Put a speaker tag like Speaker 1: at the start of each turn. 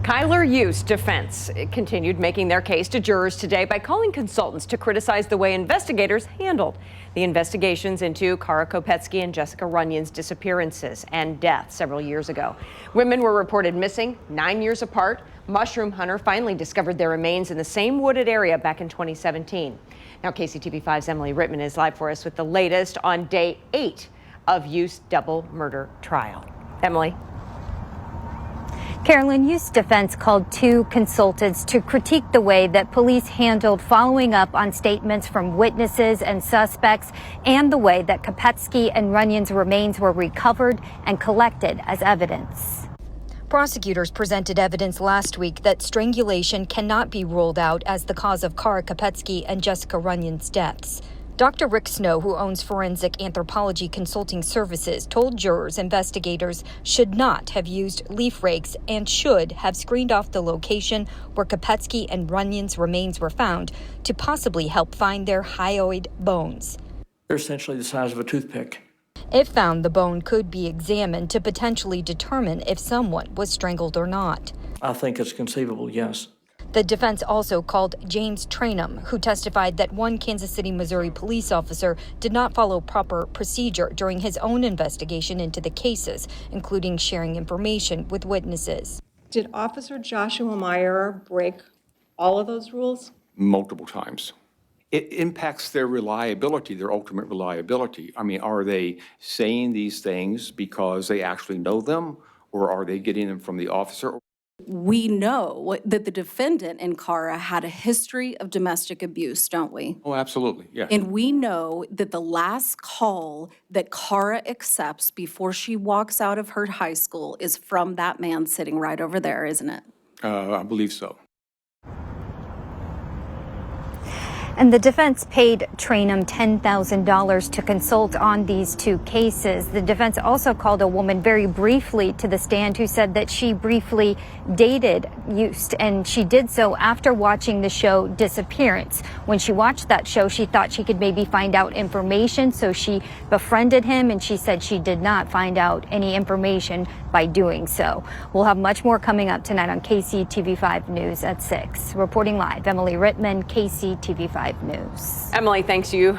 Speaker 1: Kylr Yust defense continued making their case to jurors today by calling consultants to criticize the way investigators handled the investigations into Kylr Kopetsky and Jessica Runions' disappearances and death several years ago. Women were reported missing 9 years apart. Mushroom hunter finally discovered their remains in the same wooded area back in 2017. Now KCTV5's Emily Rittman is live for us with the latest on day 8 of Yust's double murder trial. Emily.
Speaker 2: Carolyn, Yust's defense called 2 consultants to critique the way that police handled following up on statements from witnesses and suspects and the way that Kopetsky and Runions' remains were recovered and collected as evidence. Prosecutors presented evidence last week that strangulation cannot be ruled out as the cause of Kylr Kopetsky and Jessica Runions' deaths. Dr. Rick Snow, who owns Forensic Anthropology Consulting Services, told jurors investigators should not have used leaf rakes and should have screened off the location where Kopetsky and Runions' remains were found to possibly help find their hyoid bones.
Speaker 3: They're essentially the size of a toothpick.
Speaker 2: If found, the bone could be examined to potentially determine if someone was strangled or not.
Speaker 3: I think it's conceivable, yes.
Speaker 2: The defense also called James Trainum, who testified that one Kansas City, Missouri police officer did not follow proper procedure during his own investigation into the cases, including sharing information with witnesses.
Speaker 4: Did Officer Joshua Meyer break all of those rules?
Speaker 5: Multiple times. It impacts their reliability, their ultimate reliability. I mean, are they saying these things because they actually know them, or are they getting them from the officer?
Speaker 6: We know that the defendant in Kylr had a history of domestic abuse, don't we?
Speaker 5: Oh, absolutely, yeah.
Speaker 6: And we know that the last call that Kylr accepts before she walks out of her high school is from that man sitting right over there, isn't it?
Speaker 5: I believe so.
Speaker 2: And the defense paid Trainum $10,000 to consult on these 2 cases. The defense also called a woman very briefly to the stand who said that she briefly dated Yust, and she did so after watching the show Disappearance. When she watched that show, she thought she could maybe find out information, so she befriended him, and she said she did not find out any information by doing so. We'll have much more coming up tonight on KCTV5 News at 6. Reporting live, Emily Rittman, KCTV5 News.
Speaker 1: Emily, thanks you